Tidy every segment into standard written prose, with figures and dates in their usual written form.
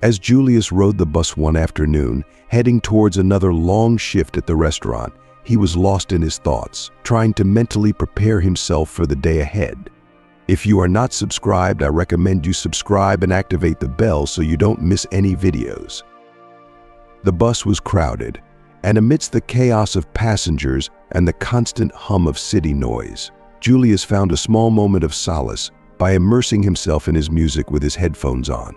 As Julius rode the bus one afternoon, heading towards another long shift at the restaurant, he was lost in his thoughts, trying to mentally prepare himself for the day ahead. If you are not subscribed, I recommend you subscribe and activate the bell so you don't miss any videos. The bus was crowded, and amidst the chaos of passengers and the constant hum of city noise, Julius found a small moment of solace by immersing himself in his music with his headphones on.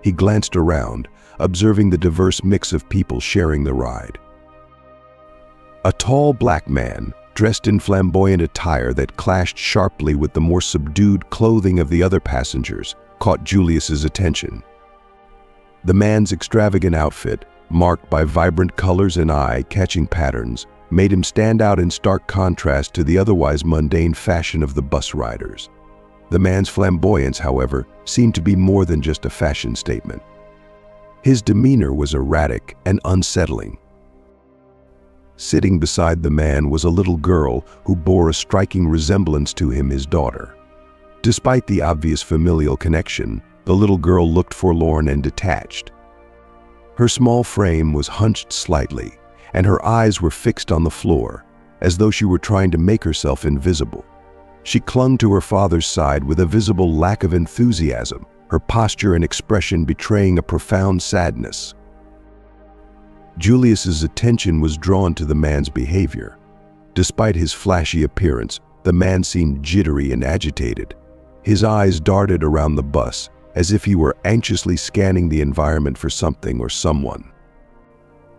He glanced around, observing the diverse mix of people sharing the ride. A tall black man, dressed in flamboyant attire that clashed sharply with the more subdued clothing of the other passengers, caught Julius's attention. The man's extravagant outfit, marked by vibrant colors and eye-catching patterns, made him stand out in stark contrast to the otherwise mundane fashion of the bus riders. The man's flamboyance, however, seemed to be more than just a fashion statement. His demeanor was erratic and unsettling. Sitting beside the man was a little girl who bore a striking resemblance to him, his daughter. Despite the obvious familial connection, the little girl looked forlorn and detached. Her small frame was hunched slightly, and her eyes were fixed on the floor, as though she were trying to make herself invisible. She clung to her father's side with a visible lack of enthusiasm, her posture and expression betraying a profound sadness. Julius's attention was drawn to the man's behavior. Despite his flashy appearance, the man seemed jittery and agitated. His eyes darted around the bus, as if he were anxiously scanning the environment for something or someone.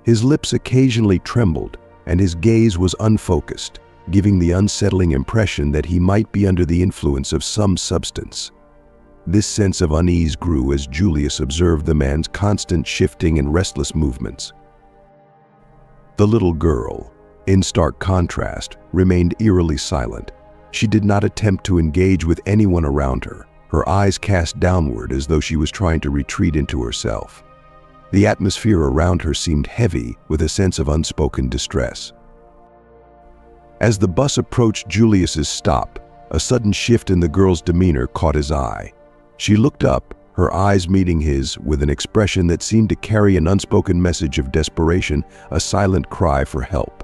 His lips occasionally trembled, and his gaze was unfocused, giving the unsettling impression that he might be under the influence of some substance. This sense of unease grew as Julius observed the man's constant shifting and restless movements. The little girl, in stark contrast, remained eerily silent. She did not attempt to engage with anyone around her, her eyes cast downward as though she was trying to retreat into herself. The atmosphere around her seemed heavy with a sense of unspoken distress. As the bus approached Julius's stop, a sudden shift in the girl's demeanor caught his eye. She looked up, her eyes meeting his with an expression that seemed to carry an unspoken message of desperation, a silent cry for help.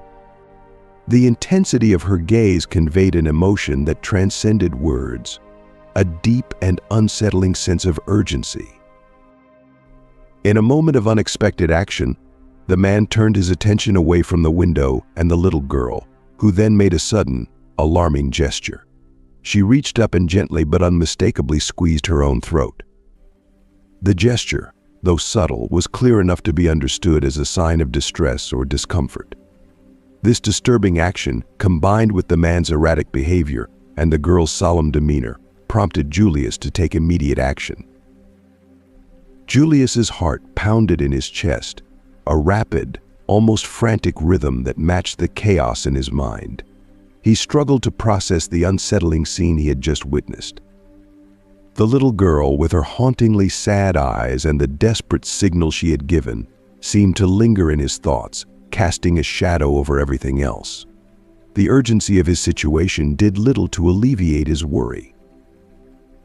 The intensity of her gaze conveyed an emotion that transcended words, a deep and unsettling sense of urgency. In a moment of unexpected action, the man turned his attention away from the window and the little girl, who then made a sudden, alarming gesture. She reached up and gently but unmistakably squeezed her own throat. The gesture, though subtle, was clear enough to be understood as a sign of distress or discomfort. This disturbing action, combined with the man's erratic behavior and the girl's solemn demeanor, prompted Julius to take immediate action. Julius's heart pounded in his chest, a rapid, almost frantic rhythm that matched the chaos in his mind. He struggled to process the unsettling scene he had just witnessed. The little girl, with her hauntingly sad eyes and the desperate signal she had given, seemed to linger in his thoughts, casting a shadow over everything else. The urgency of his situation did little to alleviate his worry.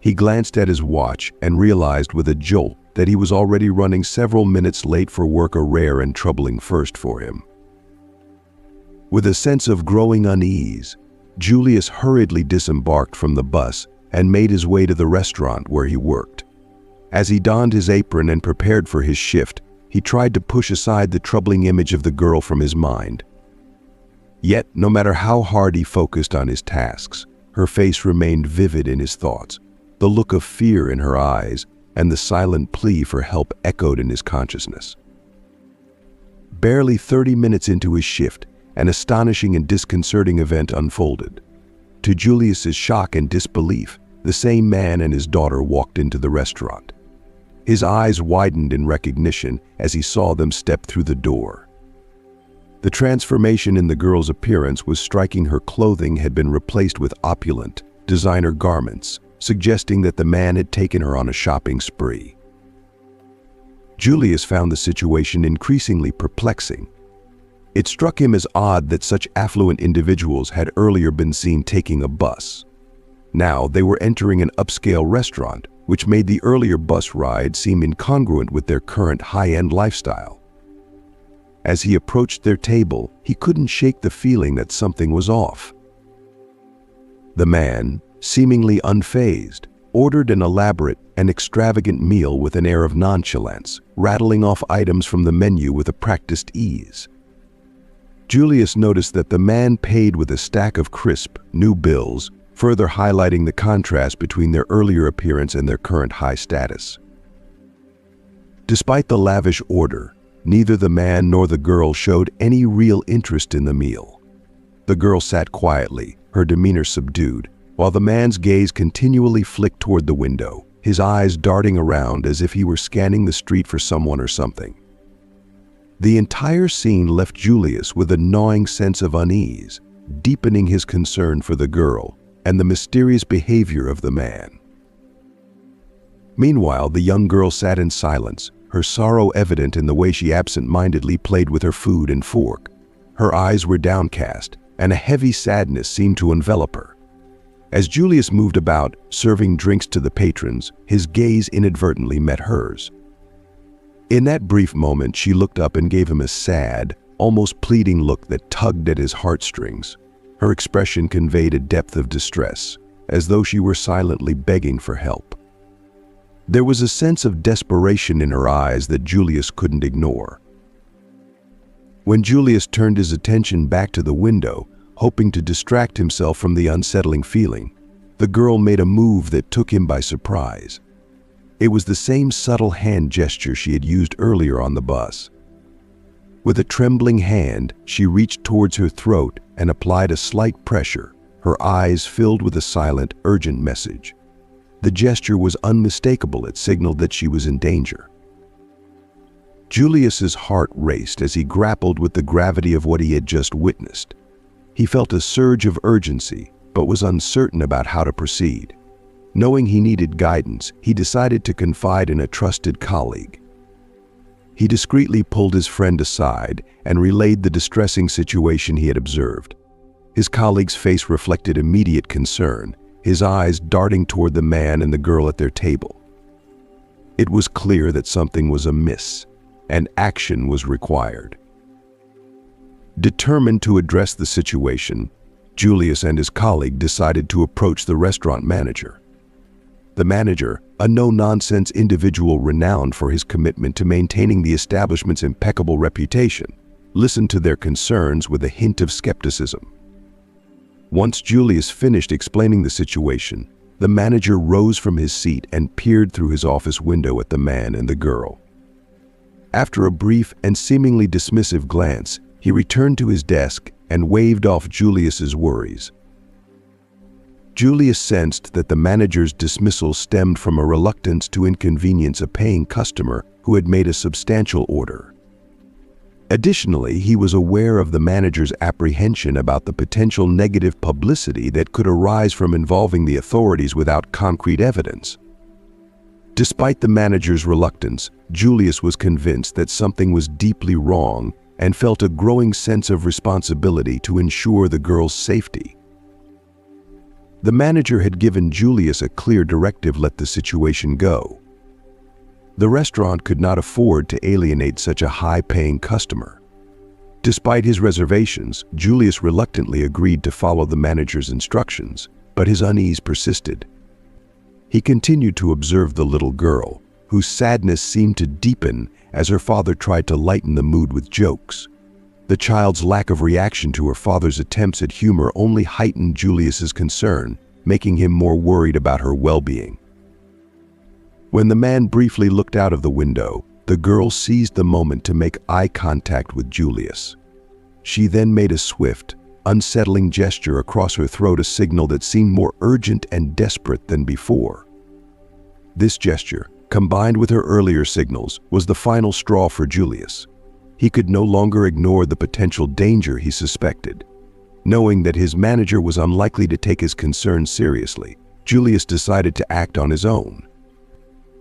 He glanced at his watch and realized with a jolt that he was already running several minutes late for work, a rare and troubling first for him. With a sense of growing unease, Julius hurriedly disembarked from the bus and made his way to the restaurant where he worked. As he donned his apron and prepared for his shift, he tried to push aside the troubling image of the girl from his mind. Yet, no matter how hard he focused on his tasks, her face remained vivid in his thoughts. The look of fear in her eyes and the silent plea for help echoed in his consciousness. Barely 30 minutes into his shift, an astonishing and disconcerting event unfolded. To Julius's shock and disbelief, the same man and his daughter walked into the restaurant. His eyes widened in recognition as he saw them step through the door. The transformation in the girl's appearance was striking. Her clothing had been replaced with opulent, designer garments, suggesting that the man had taken her on a shopping spree. Julius found the situation increasingly perplexing. It struck him as odd that such affluent individuals had earlier been seen taking a bus. Now they were entering an upscale restaurant which made the earlier bus ride seem incongruent with their current high-end lifestyle. As he approached their table, he couldn't shake the feeling that something was off. The man, seemingly unfazed, ordered an elaborate and extravagant meal with an air of nonchalance, rattling off items from the menu with a practiced ease. Julius noticed that the man paid with a stack of crisp, new bills, further highlighting the contrast between their earlier appearance and their current high status. Despite the lavish order, neither the man nor the girl showed any real interest in the meal. The girl sat quietly, her demeanor subdued, while the man's gaze continually flicked toward the window, his eyes darting around as if he were scanning the street for someone or something. The entire scene left Julius with a gnawing sense of unease, deepening his concern for the girl and the mysterious behavior of the man. Meanwhile, the young girl sat in silence, her sorrow evident in the way she absent-mindedly played with her food and fork. Her eyes were downcast, and a heavy sadness seemed to envelop her. As Julius moved about, serving drinks to the patrons, his gaze inadvertently met hers. In that brief moment, she looked up and gave him a sad, almost pleading look that tugged at his heartstrings. Her expression conveyed a depth of distress, as though she were silently begging for help. There was a sense of desperation in her eyes that Julius couldn't ignore. When Julius turned his attention back to the window, hoping to distract himself from the unsettling feeling, the girl made a move that took him by surprise. It was the same subtle hand gesture she had used earlier on the bus. With a trembling hand, she reached towards her throat and applied a slight pressure, her eyes filled with a silent, urgent message. The gesture was unmistakable. It signaled that she was in danger. Julius's heart raced as he grappled with the gravity of what he had just witnessed. He felt a surge of urgency, but was uncertain about how to proceed. Knowing he needed guidance, he decided to confide in a trusted colleague. He discreetly pulled his friend aside and relayed the distressing situation he had observed. His colleague's face reflected immediate concern, his eyes darting toward the man and the girl at their table. It was clear that something was amiss, and action was required. Determined to address the situation, Julius and his colleague decided to approach the restaurant manager. The manager, a no-nonsense individual renowned for his commitment to maintaining the establishment's impeccable reputation, listened to their concerns with a hint of skepticism. Once Julius finished explaining the situation, the manager rose from his seat and peered through his office window at the man and the girl. After a brief and seemingly dismissive glance, he returned to his desk and waved off Julius's worries. Julius sensed that the manager's dismissal stemmed from a reluctance to inconvenience a paying customer who had made a substantial order. Additionally, he was aware of the manager's apprehension about the potential negative publicity that could arise from involving the authorities without concrete evidence. Despite the manager's reluctance, Julius was convinced that something was deeply wrong and felt a growing sense of responsibility to ensure the girl's safety. The manager had given Julius a clear directive: let the situation go. The restaurant could not afford to alienate such a high-paying customer. Despite his reservations, Julius reluctantly agreed to follow the manager's instructions, but his unease persisted. He continued to observe the little girl, whose sadness seemed to deepen as her father tried to lighten the mood with jokes. The child's lack of reaction to her father's attempts at humor only heightened Julius's concern, making him more worried about her well-being. When the man briefly looked out of the window, the girl seized the moment to make eye contact with Julius. She then made a swift, unsettling gesture across her throat, a signal that seemed more urgent and desperate than before. This gesture, combined with her earlier signals, was the final straw for Julius. He could no longer ignore the potential danger he suspected. Knowing that his manager was unlikely to take his concerns seriously, Julius decided to act on his own.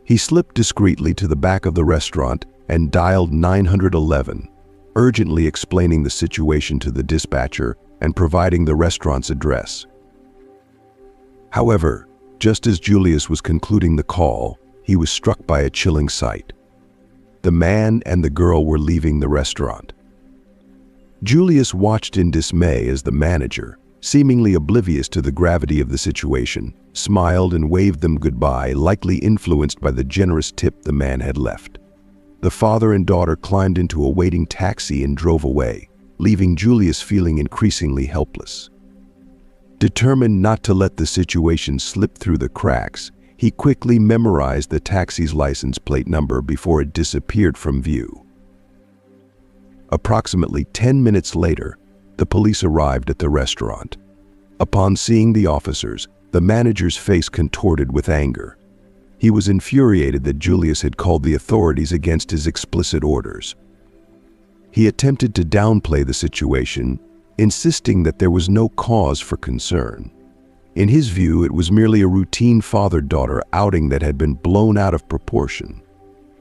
He slipped discreetly to the back of the restaurant and dialed 911, urgently explaining the situation to the dispatcher and providing the restaurant's address. However, Just as Julius was concluding the call, he was struck by a chilling sight. The man and the girl were leaving the restaurant. Julius watched in dismay as the manager, seemingly oblivious to the gravity of the situation, smiled and waved them goodbye, likely influenced by the generous tip the man had left. The father and daughter climbed into a waiting taxi and drove away, leaving Julius feeling increasingly helpless. Determined not to let the situation slip through the cracks, he quickly memorized the taxi's license plate number before it disappeared from view. Approximately 10 minutes later, the police arrived at the restaurant. Upon seeing the officers, the manager's face contorted with anger. He was infuriated that Julius had called the authorities against his explicit orders. He attempted to downplay the situation, insisting that there was no cause for concern. In his view, it was merely a routine father-daughter outing that had been blown out of proportion.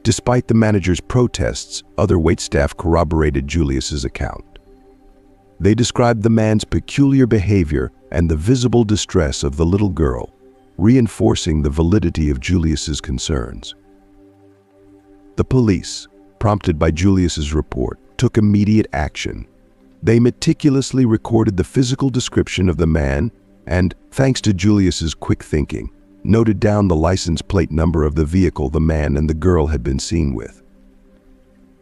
Despite the manager's protests, other waitstaff corroborated Julius's account. They described the man's peculiar behavior and the visible distress of the little girl, reinforcing the validity of Julius's concerns. The police, prompted by Julius's report, took immediate action. They meticulously recorded the physical description of the man and, thanks to Julius's quick thinking, noted down the license plate number of the vehicle the man and the girl had been seen with.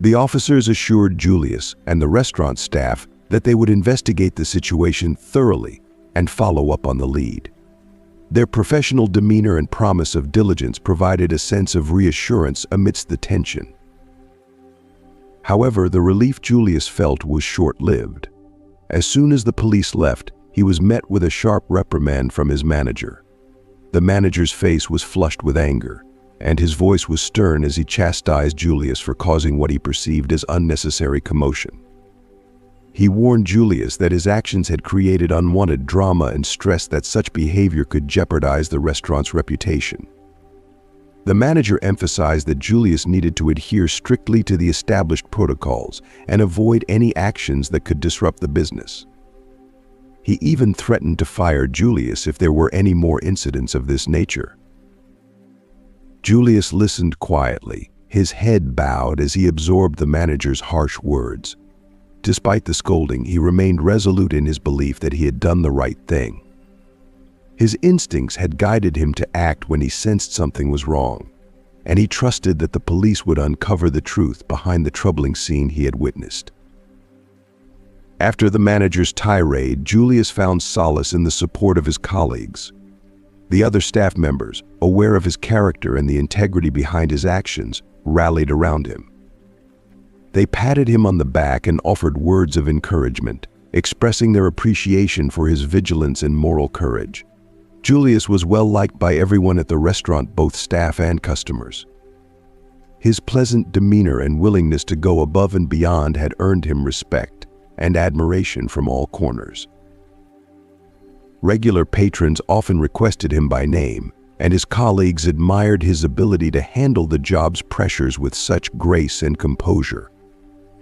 The officers assured Julius and the restaurant staff that they would investigate the situation thoroughly and follow up on the lead. Their professional demeanor and promise of diligence provided a sense of reassurance amidst the tension. However, the relief Julius felt was short-lived. As soon as the police left, he was met with a sharp reprimand from his manager. The manager's face was flushed with anger, and his voice was stern as he chastised Julius for causing what he perceived as unnecessary commotion. He warned Julius that his actions had created unwanted drama and stressed that such behavior could jeopardize the restaurant's reputation. The manager emphasized that Julius needed to adhere strictly to the established protocols and avoid any actions that could disrupt the business. He even threatened to fire Julius if there were any more incidents of this nature. Julius listened quietly, his head bowed as he absorbed the manager's harsh words. Despite the scolding, he remained resolute in his belief that he had done the right thing. His instincts had guided him to act when he sensed something was wrong, and he trusted that the police would uncover the truth behind the troubling scene he had witnessed. After the manager's tirade, Julius found solace in the support of his colleagues. The other staff members, aware of his character and the integrity behind his actions, rallied around him. They patted him on the back and offered words of encouragement, expressing their appreciation for his vigilance and moral courage. Julius was well liked by everyone at the restaurant, both staff and customers. His pleasant demeanor and willingness to go above and beyond had earned him respect and admiration from all corners. Regular patrons often requested him by name, and his colleagues admired his ability to handle the job's pressures with such grace and composure.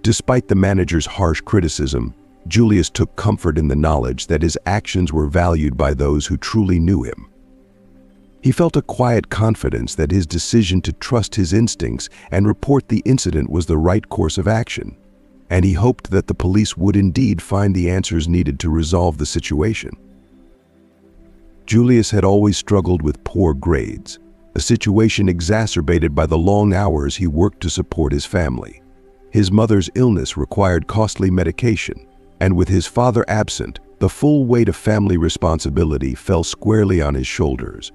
Despite the manager's harsh criticism, Julius took comfort in the knowledge that his actions were valued by those who truly knew him. He felt a quiet confidence that his decision to trust his instincts and report the incident was the right course of action, and he hoped that the police would indeed find the answers needed to resolve the situation. Julius had always struggled with poor grades, a situation exacerbated by the long hours he worked to support his family. His mother's illness required costly medication, and with his father absent, the full weight of family responsibility fell squarely on his shoulders.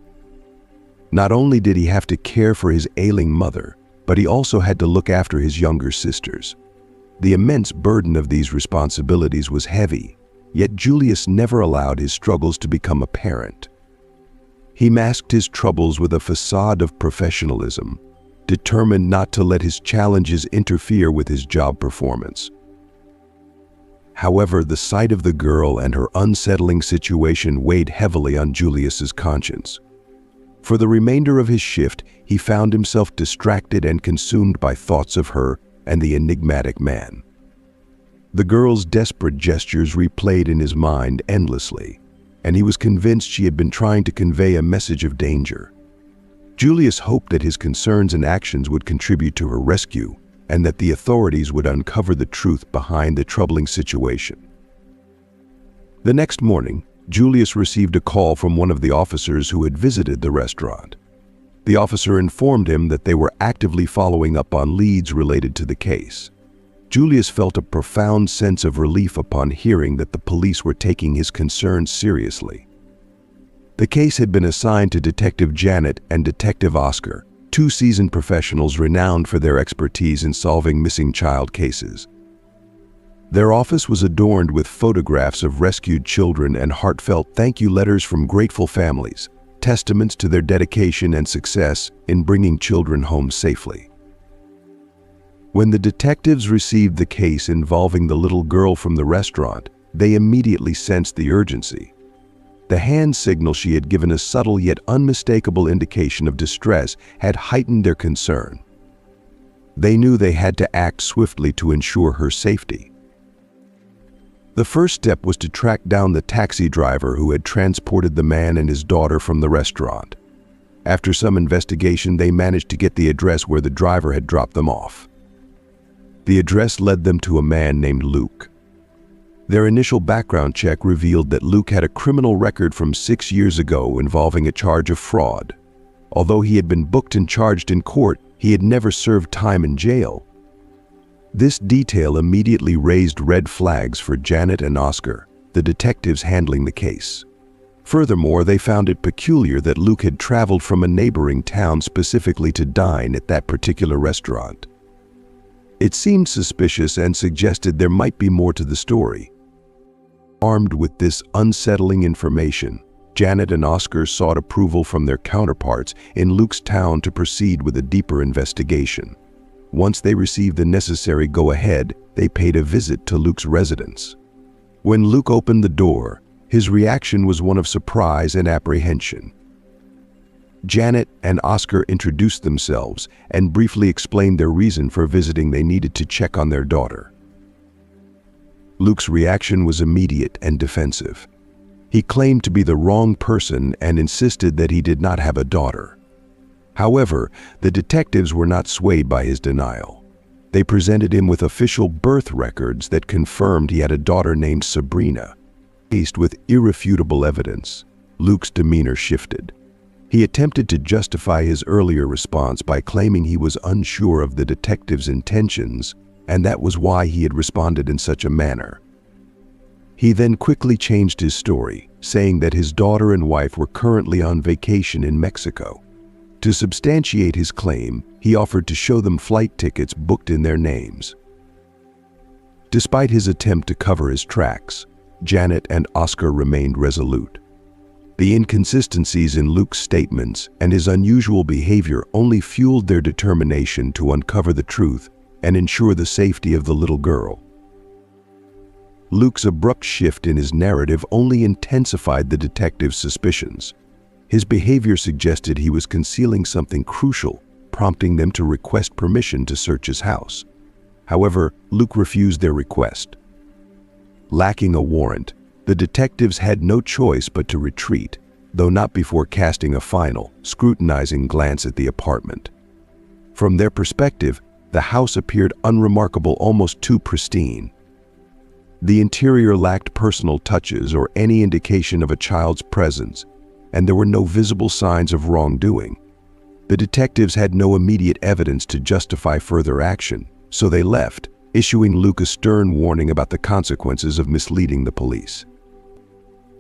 Not only did he have to care for his ailing mother, but he also had to look after his younger sisters. The immense burden of these responsibilities was heavy, yet Julius never allowed his struggles to become apparent. He masked his troubles with a facade of professionalism, determined not to let his challenges interfere with his job performance. However, the sight of the girl and her unsettling situation weighed heavily on Julius's conscience. For the remainder of his shift, he found himself distracted and consumed by thoughts of her and the enigmatic man. The girl's desperate gestures replayed in his mind endlessly, and he was convinced she had been trying to convey a message of danger. Julius hoped that his concerns and actions would contribute to her rescue, and that the authorities would uncover the truth behind the troubling situation. The next morning, Julius received a call from one of the officers who had visited the restaurant. The officer informed him that they were actively following up on leads related to the case. Julius felt a profound sense of relief upon hearing that the police were taking his concerns seriously. The case had been assigned to Detective Janet and Detective Oscar, two seasoned professionals renowned for their expertise in solving missing child cases. Their office was adorned with photographs of rescued children and heartfelt thank you letters from grateful families, testaments to their dedication and success in bringing children home safely. When the detectives received the case involving the little girl from the restaurant, they immediately sensed the urgency. The hand signal she had given a subtle yet unmistakable indication of distress had heightened their concern. They knew they had to act swiftly to ensure her safety. The first step was to track down the taxi driver who had transported the man and his daughter from the restaurant. After some investigation, they managed to get the address where the driver had dropped them off. The address led them to a man named Luke. Their initial background check revealed that Luke had a criminal record from 6 years ago involving a charge of fraud. Although he had been booked and charged in court, he had never served time in jail. This detail immediately raised red flags for Janet and Oscar, the detectives handling the case. Furthermore, they found it peculiar that Luke had traveled from a neighboring town specifically to dine at that particular restaurant. It seemed suspicious and suggested there might be more to the story. Armed with this unsettling information, Janet and Oscar sought approval from their counterparts in Luke's town to proceed with a deeper investigation. Once they received the necessary go-ahead, they paid a visit to Luke's residence. When Luke opened the door, his reaction was one of surprise and apprehension. Janet and Oscar introduced themselves and briefly explained their reason for visiting. They needed to check on their daughter. Luke's reaction was immediate and defensive. He claimed to be the wrong person and insisted that he did not have a daughter. However, the detectives were not swayed by his denial. They presented him with official birth records that confirmed he had a daughter named Sabrina. Faced with irrefutable evidence, Luke's demeanor shifted. He attempted to justify his earlier response by claiming he was unsure of the detectives' intentions, and that was why he had responded in such a manner. He then quickly changed his story, saying that his daughter and wife were currently on vacation in Mexico. To substantiate his claim, he offered to show them flight tickets booked in their names. Despite his attempt to cover his tracks, Janet and Oscar remained resolute. The inconsistencies in Luke's statements and his unusual behavior only fueled their determination to uncover the truth and ensure the safety of the little girl. Luke's abrupt shift in his narrative only intensified the detectives' suspicions. His behavior suggested he was concealing something crucial, prompting them to request permission to search his house. However, Luke refused their request. Lacking a warrant, the detectives had no choice but to retreat, though not before casting a final, scrutinizing glance at the apartment. From their perspective, the house appeared unremarkable, almost too pristine. The interior lacked personal touches or any indication of a child's presence, and there were no visible signs of wrongdoing. The detectives had no immediate evidence to justify further action, so they left, issuing Luke a stern warning about the consequences of misleading the police.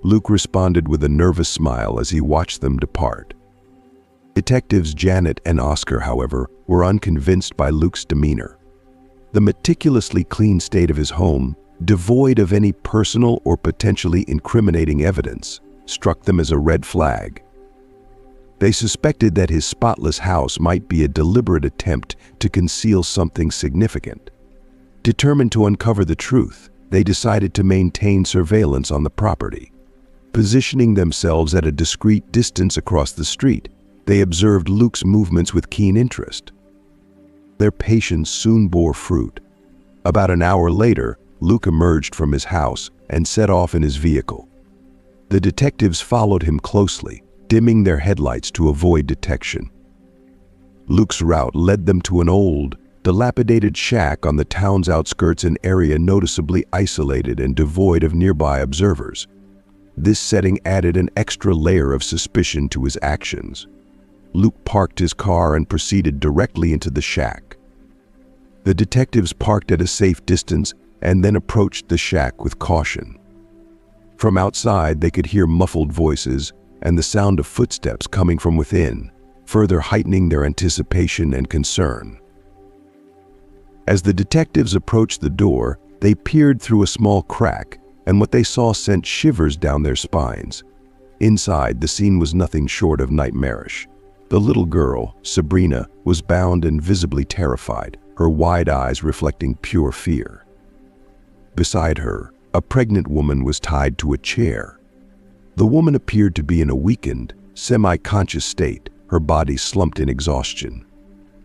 Luke responded with a nervous smile as he watched them depart. Detectives Janet and Oscar, however, were unconvinced by Luke's demeanor. The meticulously clean state of his home, devoid of any personal or potentially incriminating evidence, struck them as a red flag. They suspected that his spotless house might be a deliberate attempt to conceal something significant. Determined to uncover the truth, they decided to maintain surveillance on the property. Positioning themselves at a discreet distance across the street, they observed Luke's movements with keen interest. Their patience soon bore fruit. About an hour later, Luke emerged from his house and set off in his vehicle. The detectives followed him closely, dimming their headlights to avoid detection. Luke's route led them to an old, dilapidated shack on the town's outskirts, an area noticeably isolated and devoid of nearby observers. This setting added an extra layer of suspicion to his actions. Luke parked his car and proceeded directly into the shack. The detectives parked at a safe distance and then approached the shack with caution. From outside, they could hear muffled voices and the sound of footsteps coming from within, further heightening their anticipation and concern. As the detectives approached the door, they peered through a small crack, and what they saw sent shivers down their spines. Inside, the scene was nothing short of nightmarish. The little girl, Sabrina, was bound and visibly terrified, her wide eyes reflecting pure fear. Beside her, a pregnant woman was tied to a chair. The woman appeared to be in a weakened, semi-conscious state, her body slumped in exhaustion.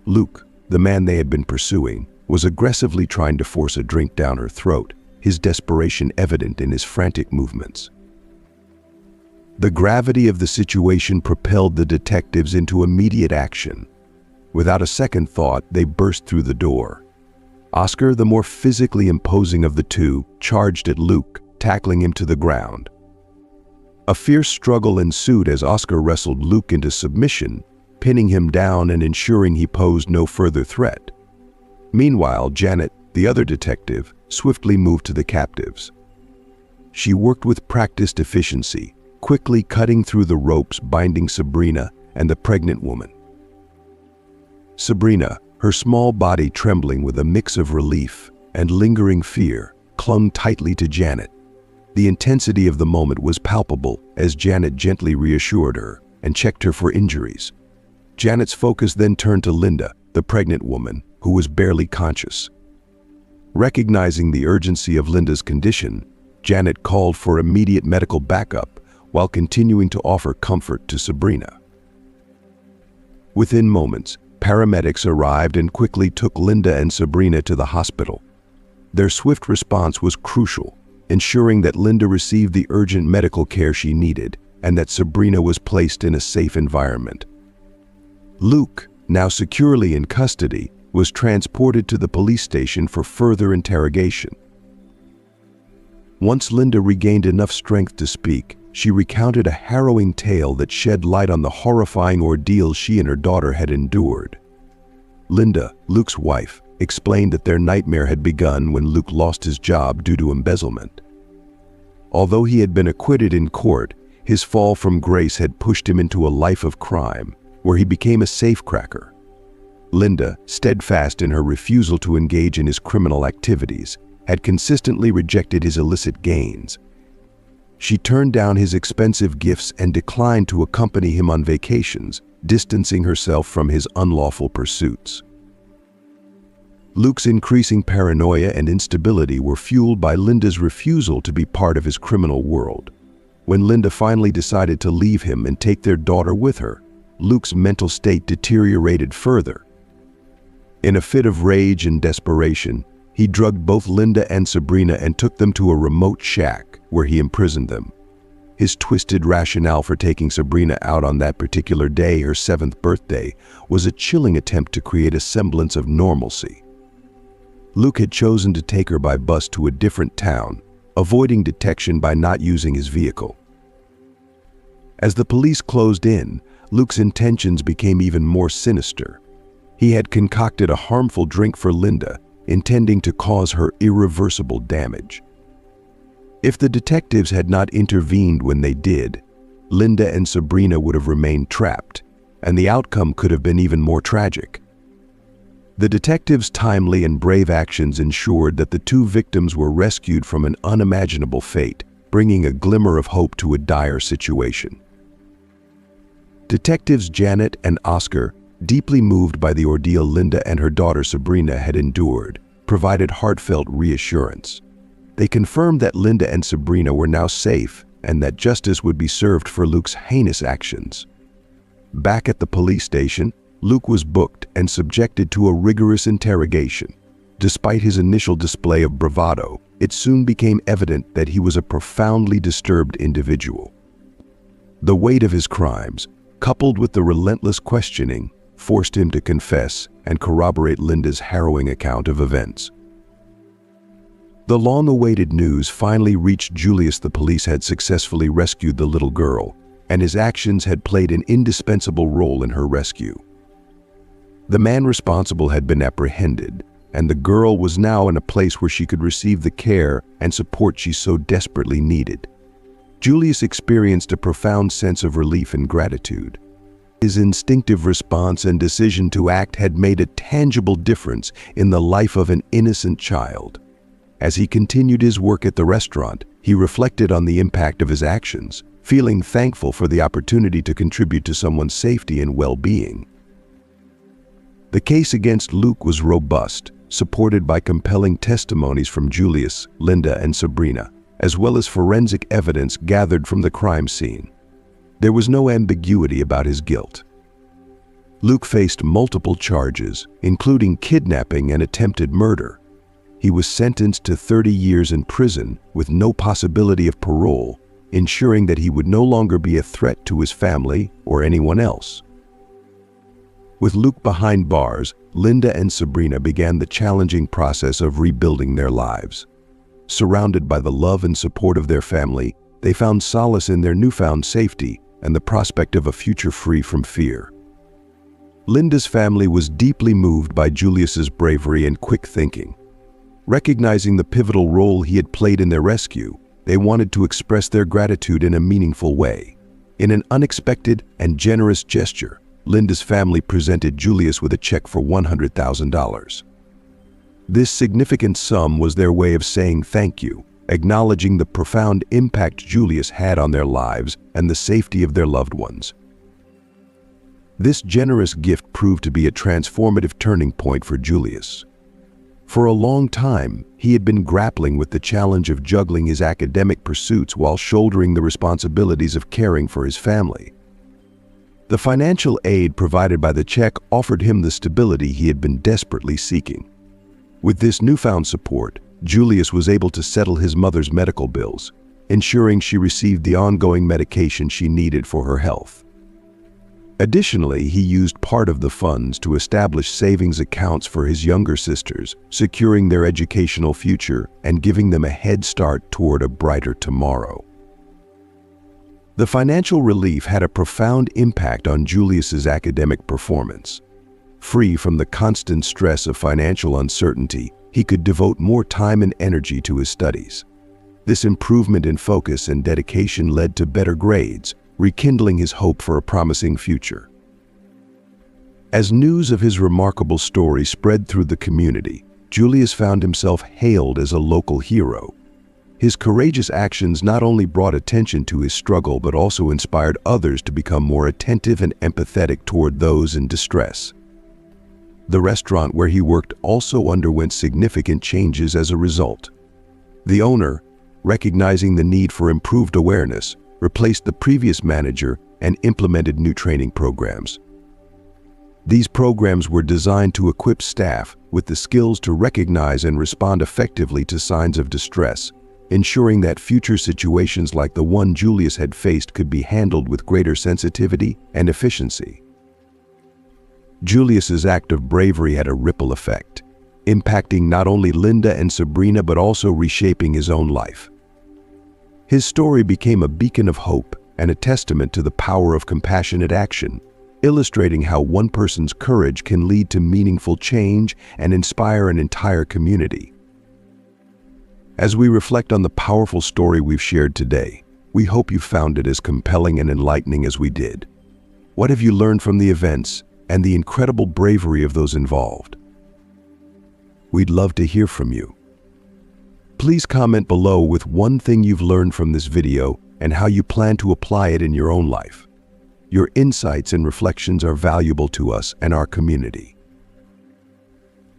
Luke, the man they had been pursuing, was aggressively trying to force a drink down her throat, his desperation evident in his frantic movements. The gravity of the situation propelled the detectives into immediate action. Without a second thought, they burst through the door. Oscar, the more physically imposing of the two, charged at Luke, tackling him to the ground. A fierce struggle ensued as Oscar wrestled Luke into submission, pinning him down and ensuring he posed no further threat. Meanwhile, Janet, the other detective, swiftly moved to the captives. She worked with practiced efficiency, quickly cutting through the ropes binding Sabrina and the pregnant woman. Sabrina, her small body trembling with a mix of relief and lingering fear, clung tightly to Janet. The intensity of the moment was palpable as Janet gently reassured her and checked her for injuries. Janet's focus then turned to Linda, the pregnant woman, who was barely conscious. Recognizing the urgency of Linda's condition, Janet called for immediate medical backup while continuing to offer comfort to Sabrina. Within moments, paramedics arrived and quickly took Linda and Sabrina to the hospital. Their swift response was crucial, ensuring that Linda received the urgent medical care she needed and that Sabrina was placed in a safe environment. Luke, now securely in custody, was transported to the police station for further interrogation. Once Linda regained enough strength to speak, she recounted a harrowing tale that shed light on the horrifying ordeal she and her daughter had endured. Linda, Luke's wife, explained that their nightmare had begun when Luke lost his job due to embezzlement. Although he had been acquitted in court, his fall from grace had pushed him into a life of crime, where he became a safecracker. Linda, steadfast in her refusal to engage in his criminal activities, had consistently rejected his illicit gains. She turned down his expensive gifts and declined to accompany him on vacations, distancing herself from his unlawful pursuits. Luke's increasing paranoia and instability were fueled by Linda's refusal to be part of his criminal world. When Linda finally decided to leave him and take their daughter with her, Luke's mental state deteriorated further. In a fit of rage and desperation, he drugged both Linda and Sabrina and took them to a remote shack where he imprisoned them. His twisted rationale for taking Sabrina out on that particular day, her 7th birthday, was a chilling attempt to create a semblance of normalcy. Luke had chosen to take her by bus to a different town, avoiding detection by not using his vehicle. As the police closed in, Luke's intentions became even more sinister. He had concocted a harmful drink for Linda, intending to cause her irreversible damage. If the detectives had not intervened when they did, Linda and Sabrina would have remained trapped, and the outcome could have been even more tragic. The detectives' timely and brave actions ensured that the two victims were rescued from an unimaginable fate, bringing a glimmer of hope to a dire situation. Detectives Janet and Oscar, deeply moved by the ordeal Linda and her daughter Sabrina had endured, provided heartfelt reassurance. They confirmed that Linda and Sabrina were now safe and that justice would be served for Luke's heinous actions. Back at the police station, Luke was booked and subjected to a rigorous interrogation. Despite his initial display of bravado, it soon became evident that he was a profoundly disturbed individual. The weight of his crimes, coupled with the relentless questioning, forced him to confess and corroborate Linda's harrowing account of events. The long-awaited news finally reached Julius. The police had successfully rescued the little girl, and his actions had played an indispensable role in her rescue. The man responsible had been apprehended, and the girl was now in a place where she could receive the care and support she so desperately needed. Julius experienced a profound sense of relief and gratitude. His instinctive response and decision to act had made a tangible difference in the life of an innocent child. As he continued his work at the restaurant, he reflected on the impact of his actions, feeling thankful for the opportunity to contribute to someone's safety and well-being. The case against Luke was robust, supported by compelling testimonies from Julius, Linda, and Sabrina, as well as forensic evidence gathered from the crime scene. There was no ambiguity about his guilt. Luke faced multiple charges, including kidnapping and attempted murder. He was sentenced to 30 years in prison with no possibility of parole, ensuring that he would no longer be a threat to his family or anyone else. With Luke behind bars, Linda and Sabrina began the challenging process of rebuilding their lives. Surrounded by the love and support of their family, they found solace in their newfound safety and the prospect of a future free from fear. Linda's family was deeply moved by Julius's bravery and quick thinking. Recognizing the pivotal role he had played in their rescue, they wanted to express their gratitude in a meaningful way. In an unexpected and generous gesture, Linda's family presented Julius with a check for $100,000. This significant sum was their way of saying thank you, acknowledging the profound impact Julius had on their lives and the safety of their loved ones. This generous gift proved to be a transformative turning point for Julius. For a long time, he had been grappling with the challenge of juggling his academic pursuits while shouldering the responsibilities of caring for his family. The financial aid provided by the check offered him the stability he had been desperately seeking. With this newfound support, Julius was able to settle his mother's medical bills, ensuring she received the ongoing medication she needed for her health. Additionally, he used part of the funds to establish savings accounts for his younger sisters, securing their educational future and giving them a head start toward a brighter tomorrow. The financial relief had a profound impact on Julius's academic performance. Free from the constant stress of financial uncertainty, he could devote more time and energy to his studies. This improvement in focus and dedication led to better grades, rekindling his hope for a promising future. As news of his remarkable story spread through the community, Julius found himself hailed as a local hero. His courageous actions not only brought attention to his struggle but also inspired others to become more attentive and empathetic toward those in distress. The restaurant where he worked also underwent significant changes as a result. The owner, recognizing the need for improved awareness, replaced the previous manager and implemented new training programs. These programs were designed to equip staff with the skills to recognize and respond effectively to signs of distress, ensuring that future situations like the one Julius had faced could be handled with greater sensitivity and efficiency. Julius's act of bravery had a ripple effect, impacting not only Linda and Sabrina but also reshaping his own life. His story became a beacon of hope and a testament to the power of compassionate action, illustrating how one person's courage can lead to meaningful change and inspire an entire community. As we reflect on the powerful story we've shared today, we hope you found it as compelling and enlightening as we did. What have you learned from the events and the incredible bravery of those involved? We'd love to hear from you. Please comment below with one thing you've learned from this video and how you plan to apply it in your own life. Your insights and reflections are valuable to us and our community.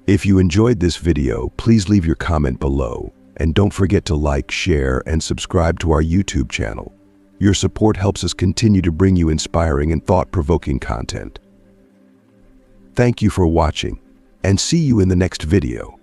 If you enjoyed this video, please leave your comment below, and don't forget to like, share, and subscribe to our YouTube channel. Your support helps us continue to bring you inspiring and thought-provoking content. Thank you for watching, and see you in the next video.